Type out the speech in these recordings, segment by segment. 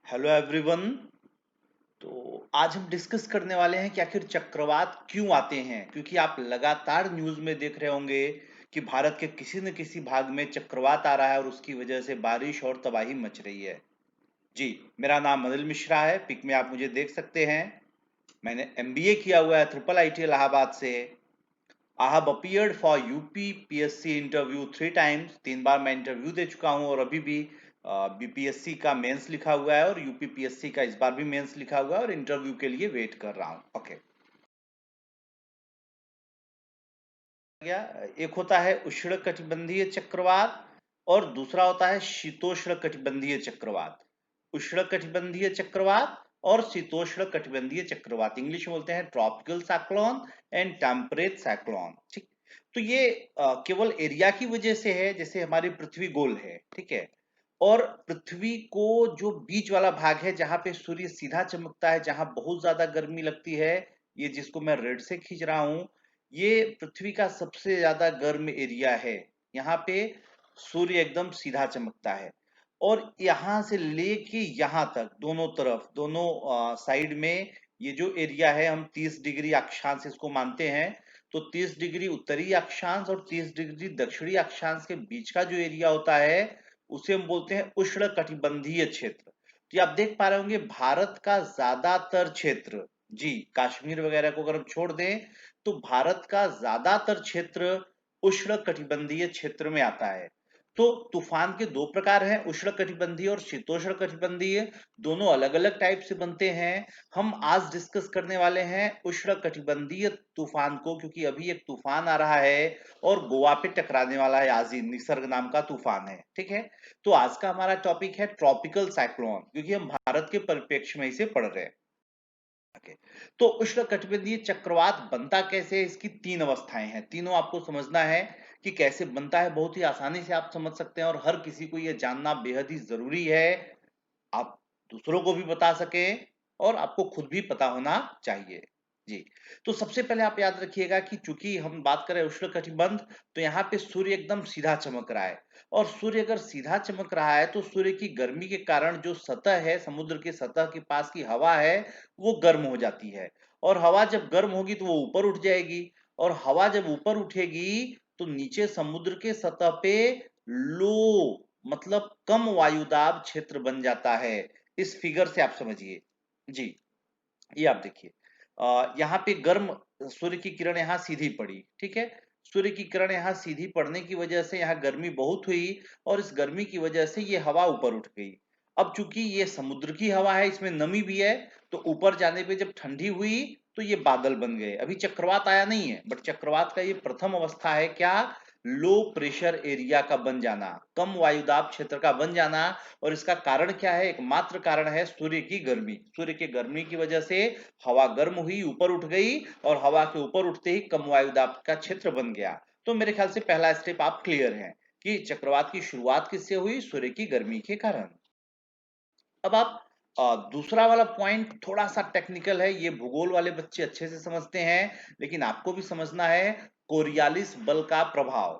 Hello everyone. तो आज हम डिस्कस करने वाले हैं कि आखिर चक्रवात क्यों आते हैं, क्योंकि आप लगातार न्यूज़ में देख रहे होंगे कि भारत के किसी न किसी भाग में चक्रवात आ रहा है और उसकी वजह से बारिश और तबाही मच रही है। जी, मेरा नाम अनिल मिश्रा है। पिक में आप मुझे देख सकते हैं। मैंने एमबीए किया हुआ है ट्रिपल आईटी इलाहाबाद से। I have appeared for UP PSC interview 3 times. 3 बार मैं इंटरव्यू दे चुका हूं और अभी भी बीपीएससी का मेंस लिखा हुआ है और यूपी पीएससी का इस बार भी मेंस लिखा हुआ है और इंटरव्यू के लिए वेट कर रहा हूं। ओके। गया। एक होता है उष्ण कटिबंधीय चक्रवात और दूसरा होता है शीतोष्ण कटिबंधीय चक्रवात। उष्ण कटिबंधीय चक्रवात और शीतोष्ण कटिबंधीय चक्रवात, इंग्लिश में बोलते हैं tropical cyclone and temperate cyclone. ठीक। तो ये केवल एरिया की वजह से है, जैसे हमारी पृथ्वी गोल है, ठीक है। और पृथ्वी को जो बीच वाला भाग है जहां पे सूर्य सीधा चमकता है, जहां बहुत ज्यादा गर्मी लगती है, ये जिसको मैं रेड से खींच रहा हूं, ये पृथ्वी का सबसे ज्यादा गर्म एरिया है। यहाँ पे सूर्य एकदम सीधा चमकता है और यहाँ से लेके यहाँ तक दोनों तरफ, दोनों साइड में ये जो एरिया है, हम 30 डिग्री अक्षांश इसको मानते हैं। तो 30 डिग्री उत्तरी अक्षांश और 30 डिग्री दक्षिणी अक्षांश के बीच का जो एरिया होता है, उसे हम बोलते हैं उष्ण कटिबंधीय क्षेत्र। तो ये आप देख पा रहे होंगे भारत का ज्यादातर क्षेत्र, जी, कश्मीर वगैरह को अगर हम छोड़ दें तो भारत का ज्यादातर क्षेत्र उष्ण कटिबंधीय क्षेत्र में आता है। तो तूफान के दो प्रकार हैं, उष्ण कटिबंधीय और शीतोष्ण कटिबंधीय। दोनों अलग अलग टाइप से बनते हैं। हम आज डिस्कस करने वाले हैं उष्ण कटिबंधीय तूफान को, क्योंकि अभी एक तूफान आ रहा है और गोवा पे टकराने वाला है। आजीन निसर्ग नाम का तूफान है, ठीक है। तो आज का हमारा टॉपिक है ट्रॉपिकल साइक्लोन, क्योंकि हम भारत के परिप्रेक्ष्य में इसे पढ़ रहे हैं। ओके। तो उष्णकटिबंधीय चक्रवात बनता कैसे है, इसकी 3 अवस्थाएं हैं। तीनों आपको समझना है कि कैसे बनता है। बहुत ही आसानी से आप समझ सकते हैं और हर किसी को यह जानना बेहद ही जरूरी है। आप दूसरों को भी बता सकें और आपको खुद भी पता होना चाहिए। जी। तो सबसे पहले आप याद रखिएगा कि चूंकि हम बात करें उष्ण कटिबंध, तो यहाँ पे सूर्य एकदम सीधा चमक रहा है। और सूर्य अगर सीधा चमक रहा है तो सूर्य की गर्मी के कारण जो सतह है, समुद्र के सतह के पास की हवा है, वो गर्म हो जाती है। और हवा जब गर्म होगी तो वो ऊपर उठ जाएगी। और हवा जब ऊपर उठेगी तो नीचे समुद्र के सतह पे लो, मतलब कम वायुदाब क्षेत्र बन जाता है। इस फिगर से आप समझिए। जी। ये आप देखिए, यहाँ पे गर्म सूर्य की किरण यहाँ सीधी पड़ी, ठीक है। सूर्य की किरण यहाँ सीधी पड़ने की वजह से यहाँ गर्मी बहुत हुई और इस गर्मी की वजह से ये हवा ऊपर उठ गई। अब चूंकि ये समुद्र की हवा है, इसमें नमी भी है, तो ऊपर जाने पे जब ठंडी हुई तो ये बादल बन गए। अभी चक्रवात आया नहीं है, बट चक्रवात का ये प्रथम अवस्था है। क्या? लो प्रेशर एरिया का बन जाना, कम वायुदाब क्षेत्र का बन जाना। और इसका कारण क्या है? एकमात्र कारण है सूर्य की गर्मी। सूर्य की गर्मी की वजह से हवा गर्म हुई, ऊपर उठ गई और हवा के ऊपर उठते ही कम वायुदाब का क्षेत्र बन गया। तो मेरे ख्याल से पहला स्टेप आप क्लियर हैं कि चक्रवात की शुरुआत किससे हुई? सूर्य की गर्मी के कारण। अब आप दूसरा वाला पॉइंट थोड़ा सा टेक्निकल है, ये भूगोल वाले बच्चे अच्छे से समझते हैं, लेकिन आपको भी समझना है। कोरियालिस बल का प्रभाव।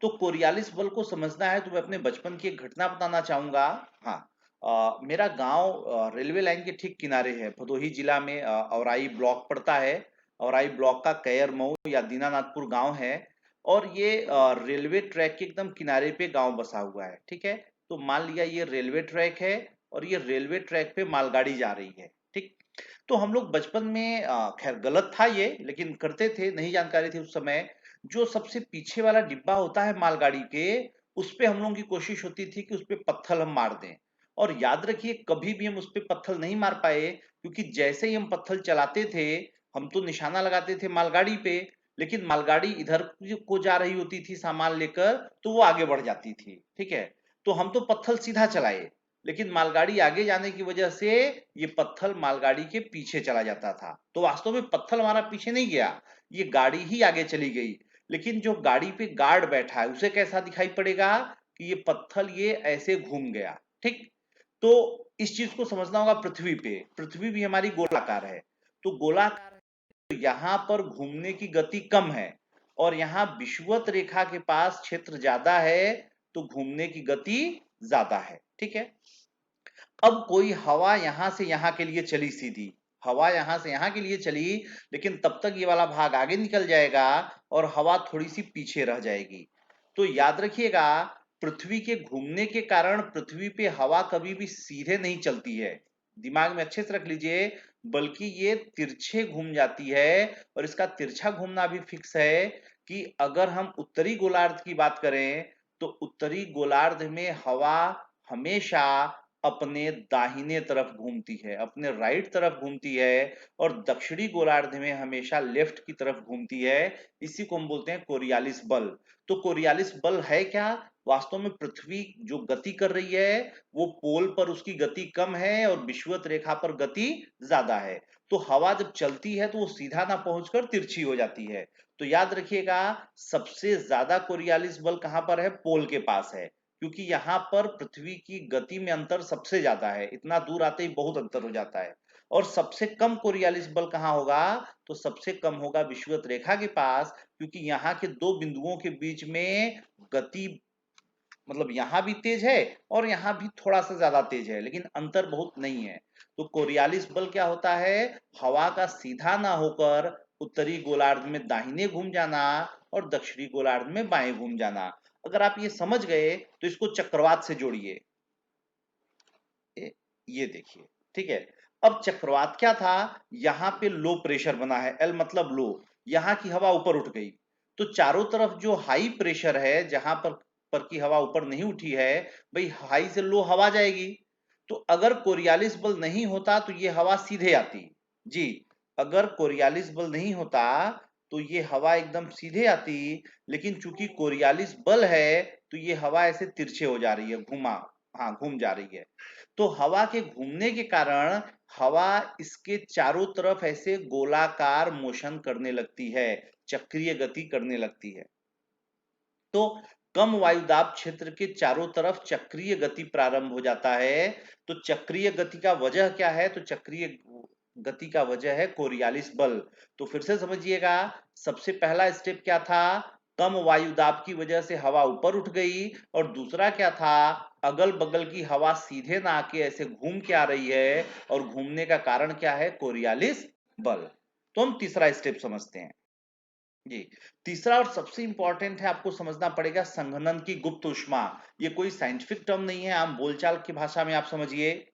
तो कोरियालिस बल को समझना है तो मैं अपने बचपन की एक घटना बताना चाहूंगा। हाँ। मेरा गांव रेलवे लाइन के ठीक किनारे है। भदोही जिला में औराई ब्लॉक पड़ता है। औराई ब्लॉक का कैयर मऊ या दीनानाथपुर गांव है। और ये रेलवे ट्रैक के एकदम किनारे पे गांव बसा हुआ है, ठीक है। तो मान लिया ये रेलवे ट्रैक है और ये रेलवे ट्रैक पे मालगाड़ी जा रही है, ठीक। तो हम लोग बचपन में, खैर गलत था ये, लेकिन करते थे, नहीं जानकारी थी उस समय। जो सबसे पीछे वाला डिब्बा होता है मालगाड़ी के, उस पे हम लोगों की कोशिश होती थी कि उस पे पत्थर हम मार दें। और याद रखिए, कभी भी हम उस पे पत्थर नहीं मार पाए, क्योंकि जैसे ही हम पत्थर चलाते थे, हम तो निशाना लगाते थे मालगाड़ी पे, लेकिन मालगाड़ी इधर को जा रही होती थी सामान लेकर, तो वो आगे बढ़ जाती थी, ठीक है। तो हम तो पत्थर सीधा चलाए, लेकिन मालगाड़ी आगे जाने की वजह से ये पत्थर मालगाड़ी के पीछे चला जाता था। तो वास्तव में पत्थर हमारा पीछे नहीं गया, ये गाड़ी ही आगे चली गई। लेकिन जो गाड़ी पे गार्ड बैठा है उसे कैसा दिखाई पड़ेगा कि ये पत्थर ये ऐसे घूम गया, ठीक। तो इस चीज को समझना होगा। पृथ्वी पे, पृथ्वी भी हमारी गोलाकार है। तो गोलाकार है, तो यहाँ पर घूमने की गति कम है और यहाँ विषुवत रेखा के पास क्षेत्र ज्यादा है, तो घूमने की गति ज्यादा है, ठीक है। अब कोई हवा यहां से यहां के लिए चली सीधी, हवा यहां से यहां के लिए चली, लेकिन तब तक ये वाला भाग आगे निकल जाएगा और हवा थोड़ी सी पीछे रह जाएगी। तो याद रखिएगा, पृथ्वी के घूमने के कारण पृथ्वी पे हवा कभी भी सीधे नहीं चलती है, दिमाग में अच्छे से रख लीजिए, बल्कि ये तिरछे घूम जाती है। और इसका तिरछा घूमना भी फिक्स है कि अगर हम उत्तरी गोलार्ध की बात करें तो उत्तरी गोलार्ध में हवा हमेशा अपने दाहिने तरफ घूमती है, अपने राइट तरफ घूमती है, और दक्षिणी गोलार्ध में हमेशा लेफ्ट की तरफ घूमती है। इसी को हम बोलते हैं कोरियालिस बल। तो कोरियालिस बल है क्या? वास्तव में पृथ्वी जो गति कर रही है वो पोल पर उसकी गति कम है और विषुवत रेखा पर गति ज्यादा है। तो हवा जब चलती है तो वो सीधा ना पहुंचकर तिरछी हो जाती है। तो याद रखिएगा, सबसे ज्यादा कोरियालिस बल कहां पर है? पोल के पास है, क्योंकि यहां पर पृथ्वी की गति में अंतर सबसे ज्यादा है, इतना दूर आते ही बहुत अंतर हो जाता है। और सबसे कम कोरियालिस बल कहां होगा? तो सबसे कम होगा विषुवत रेखा के पास, क्योंकि यहाँ के दो बिंदुओं के बीच में गति, मतलब यहां भी तेज है और यहां भी थोड़ा सा ज्यादा तेज है, लेकिन अंतर बहुत नहीं है। तो कोरियालिस बल क्या होता है? हवा का सीधा ना होकर उत्तरी गोलार्ध में दाहिने घूम जाना और दक्षिणी गोलार्ध में बाएं घूम जाना। अगर आप ये समझ गए तो इसको चक्रवात से जोड़िए। ये देखिए, ठीक है। अब चक्रवात क्या था? यहाँ पे लो प्रेशर बना है, एल मतलब लो, यहाँ की हवा ऊपर उठ गई, तो चारों तरफ जो हाई प्रेशर है, जहां पर की हवा ऊपर नहीं उठी है, भाई हाई से लो हवा जाएगी। तो अगर कोरियालिस बल नहीं होता तो ये हवा सीधे आती। जी, अगर कोरियालिस बल नहीं होता तो ये हवा एकदम सीधे आती, लेकिन चूंकि कोरियालिस बल है तो ये हवा ऐसे तिरछे हो जा रही है, घुमा, हाँ घूम जा रही है। तो हवा के घूमने के कारण हवा इसके चारों तरफ ऐसे गोलाकार मोशन करने लगती है, चक्रीय गति करने लगती है। तो कम वायुदाब क्षेत्र के चारों तरफ चक्रीय गति प्रारंभ हो जाता है। तो चक्रीय गति का वजह क्या है? तो चक्रीय गति का वजह है कोरियालिस बल। तो फिर से समझिएगा, सबसे पहला स्टेप क्या था? कम वायुदाब की वजह से हवा ऊपर उठ गई। और दूसरा क्या था? अगल बगल की हवा सीधे ना आके ऐसे घूम के आ रही है, और घूमने का कारण क्या है? कोरियालिस बल। तो हम तीसरा स्टेप समझते हैं। जी, तीसरा और सबसे इंपॉर्टेंट है, आपको समझना पड़ेगा संघनन की गुप्त ऊष्मा। ये कोई साइंटिफिक टर्म नहीं है, आम बोलचाल की भाषा में आप समझिए।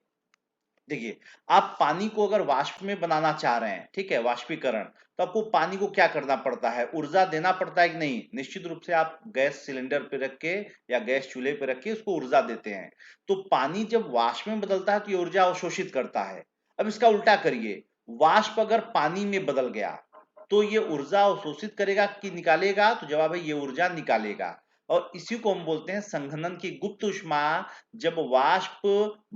देखिए, आप पानी को अगर वाष्प में बनाना चाह रहे हैं, ठीक है, वाष्पीकरण, तो आपको पानी को क्या करना पड़ता है? ऊर्जा देना पड़ता है कि नहीं? निश्चित रूप से आप गैस सिलेंडर पे रख के या गैस चूल्हे पे रख के उसको ऊर्जा देते हैं। तो पानी जब वाष्प में बदलता है तो ये ऊर्जा अवशोषित करता है। अब इसका उल्टा करिए, वाष्प अगर पानी में बदल गया तो ये ऊर्जा अवशोषित करेगा कि निकालेगा? तो जवाब है ये ऊर्जा निकालेगा। और इसी को हम बोलते हैं संघनन की गुप्त ऊष्मा। जब वाष्प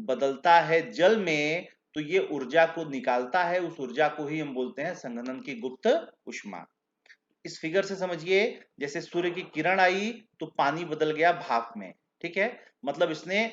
बदलता है जल में तो ये ऊर्जा को निकालता है, उस ऊर्जा को ही हम बोलते हैं संघनन की गुप्त ऊष्मा। इस फिगर से समझिए, जैसे सूर्य की किरण आई तो पानी बदल गया भाप में, ठीक है, मतलब इसने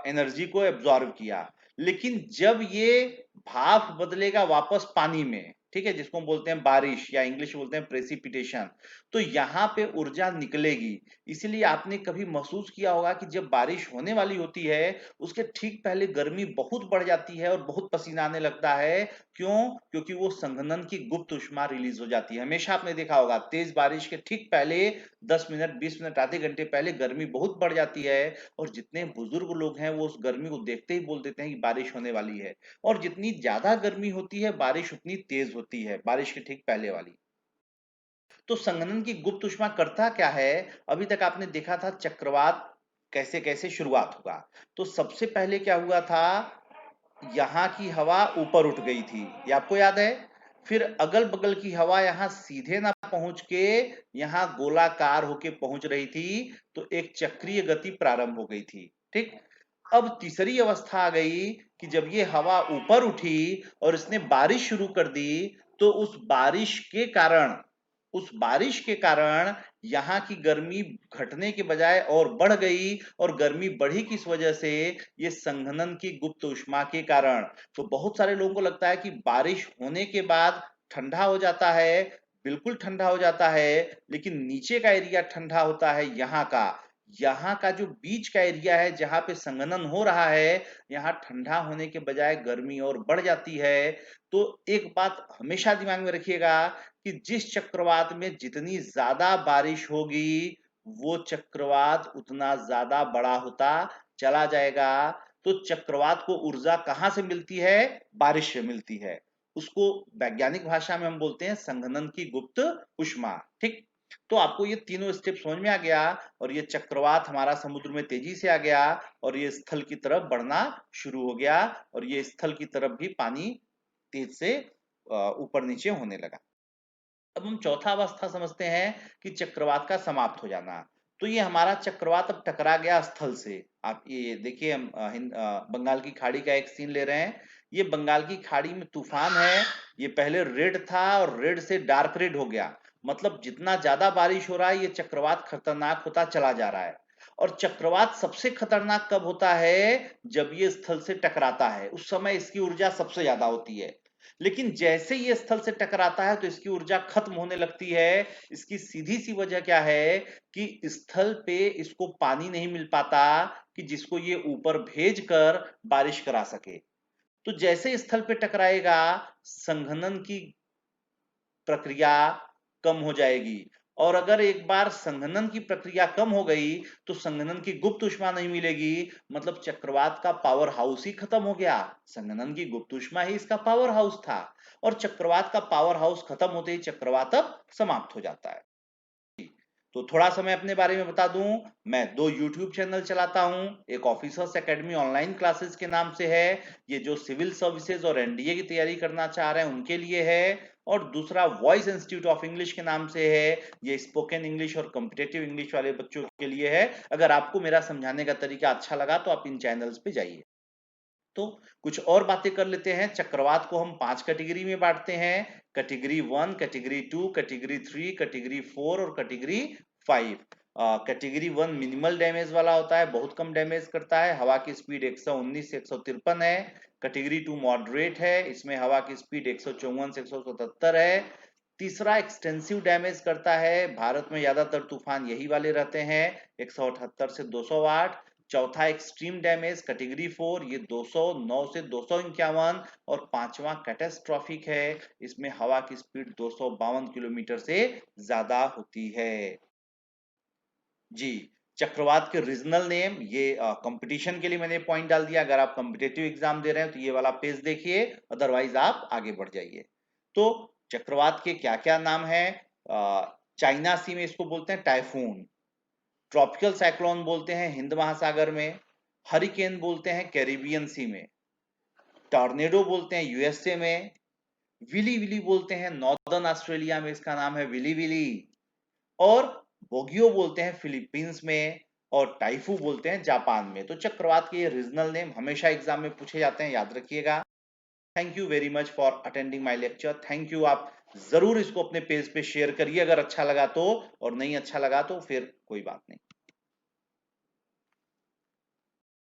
एनर्जी को एब्जॉर्ब किया। लेकिन जब ये भाप बदलेगा वापस पानी में, ठीक है, जिसको हम बोलते हैं बारिश या इंग्लिश में बोलते हैं प्रेसिपिटेशन, तो यहाँ पे ऊर्जा निकलेगी। इसलिए आपने कभी महसूस किया होगा कि जब बारिश होने वाली होती है उसके ठीक पहले गर्मी बहुत बढ़ जाती है और बहुत पसीना आने लगता है। क्यों? क्योंकि वो संघनन की गुप्त ऊष्मा रिलीज हो जाती है। हमेशा आपने देखा होगा तेज बारिश के ठीक पहले 10 मिनट 20 मिनट आधे घंटे पहले गर्मी बहुत बढ़ जाती है, और जितने बुजुर्ग लोग हैं वो उस गर्मी को देखते ही बोल देते हैं कि बारिश होने वाली है। और जितनी ज्यादा गर्मी होती है बारिश उतनी तेज होती है, बारिश के ठीक पहले वाली। तो संघनन की गुप्त ऊष्मा करता क्या है? अभी तक आपने देखा था चक्रवात कैसे कैसे शुरुआत होगा। तो सबसे पहले क्या हुआ था? यहाँ की हवा ऊपर उठ गई थी, ये आपको याद है। फिर अगल बगल की हवा यहाँ सीधे ना पहुंच के यहाँ गोलाकार होके पहुंच रही थी, तो एक चक्रीय गति प्रारंभ हो गई थी, ठीक। अब तीसरी अवस्था आ गई कि जब ये हवा ऊपर उठी और इसने बारिश शुरू कर दी, तो उस बारिश के कारण यहाँ की गर्मी घटने के बजाय और बढ़ गई। और गर्मी बढ़ी किस वजह से? ये संघनन की गुप्त ऊष्मा के कारण। तो बहुत सारे लोगों को लगता है कि बारिश होने के बाद ठंडा हो जाता है, बिल्कुल ठंडा हो जाता है, लेकिन नीचे का एरिया ठंडा होता है यहाँ का। यहाँ का जो बीच का एरिया है जहां पे संघनन हो रहा है, यहाँ ठंडा होने के बजाय गर्मी और बढ़ जाती है। तो एक बात हमेशा दिमाग में रखिएगा कि जिस चक्रवात में जितनी ज्यादा बारिश होगी, वो चक्रवात उतना ज्यादा बड़ा होता चला जाएगा। तो चक्रवात को ऊर्जा कहां से मिलती है? बारिश से मिलती है। उसको वैज्ञानिक भाषा में हम बोलते हैं संघनन की गुप्त ऊष्मा। ठीक, तो आपको ये तीनों स्टेप समझ में आ गया, और ये चक्रवात हमारा समुद्र में तेजी से आ गया और ये स्थल की तरफ बढ़ना शुरू हो गया, और ये स्थल की तरफ भी पानी तेज से ऊपर नीचे होने लगा। अब हम चौथा अवस्था समझते हैं कि चक्रवात का समाप्त हो जाना। तो ये हमारा चक्रवात अब टकरा गया स्थल से। आप ये देखिए, हम बंगाल की खाड़ी का एक सीन ले रहे हैं। ये बंगाल की खाड़ी में तूफान है। ये पहले रेड था और रेड से डार्क रेड हो गया। मतलब जितना ज्यादा बारिश हो रहा है, ये चक्रवात खतरनाक होता चला जा रहा है। और चक्रवात सबसे खतरनाक कब होता है? जब ये स्थल से टकराता है, उस समय इसकी ऊर्जा सबसे ज्यादा होती है। लेकिन जैसे ये स्थल से टकराता है तो इसकी ऊर्जा खत्म होने लगती है। इसकी सीधी सी वजह क्या है कि स्थल पे इसको पानी नहीं मिल पाता कि जिसको ये ऊपर भेज कर बारिश करा सके। तो जैसे स्थल पे टकराएगा, संघनन की प्रक्रिया कम हो जाएगी। और अगर एक बार संघनन की प्रक्रिया कम हो गई तो संघनन की गुप्त ऊष्मा नहीं मिलेगी। मतलब चक्रवात का पावर हाउस ही खत्म हो गया। संघनन की गुप्त ऊष्मा ही इसका पावर हाउस था, और चक्रवात का पावर हाउस खत्म होते ही चक्रवात अब समाप्त हो जाता है। तो थोड़ा सा मैं अपने बारे में बता दूं। मैं 2 यूट्यूब चैनल चलाता हूं। एक ऑफिसर्स एकेडमी ऑनलाइन क्लासेस के नाम से है, ये जो सिविल सर्विसेज और एनडीए की तैयारी करना चाह रहे हैं उनके लिए है। और दूसरा वॉइस इंस्टीट्यूट ऑफ इंग्लिश के नाम से है, ये स्पोकन इंग्लिश और कॉम्पिटिटिव इंग्लिश वाले बच्चों के लिए है। अगर आपको मेरा समझाने का तरीका अच्छा लगा तो आप इन चैनल्स पे जाइए। तो कुछ और बातें कर लेते हैं। चक्रवात को हम 5 कैटेगरी में बांटते हैं। कैटेगरी 1, कैटेगरी 2, कैटेगरी 3, कैटेगरी 4 और कैटेगरी 5। कैटेगरी 1 मिनिमल डैमेज वाला होता है, बहुत कम डैमेज करता है। हवा की स्पीड 119 से 153 है। कैटेगरी 2 मॉडरेट है, इसमें हवा की स्पीड 154 से 177 है। तीसरा एक्सटेंसिव डैमेज करता है, भारत में ज्यादातर तूफान यही वाले रहते हैं, 178 से 208। चौथा एक्सट्रीम डैमेज कैटेगरी 4, ये 209 से 251। और पांचवा कैटेस्ट्रॉफिक है, इसमें हवा की स्पीड 252 किलोमीटर से ज्यादा होती है। जी, चक्रवात के रीजनल नेम, ये कंपटीशन के लिए मैंने पॉइंट डाल दिया। अगर आप कॉम्पिटेटिव एग्जाम दे रहे हैं तो ये वाला पेज देखिए, अदरवाइज आप आगे बढ़ जाइए। तो चक्रवात के क्या क्या नाम है? चाइना सी में इसको बोलते हैं टाइफून, ट्रॉपिकल साइक्लोन बोलते हैं हिंद महासागर में, हरिकेन बोलते हैं कैरिबियन सी में, टॉर्नेडो बोलते हैं यूएसए में, विली विली बोलते हैं नॉर्दर्न ऑस्ट्रेलिया में, इसका नाम है विली विली, और बोगियो बोलते हैं फिलीपींस में, और टाइफू बोलते हैं जापान में। तो चक्रवात के ये रीजनल नेम हमेशा एग्जाम में पूछे जाते हैं, याद रखिएगा। Thank you very much for attending my lecture. Thank you. आप जरूर इसको अपने पेज पे शेयर करिए अगर अच्छा लगा तो, और नहीं अच्छा लगा तो फिर कोई बात नहीं।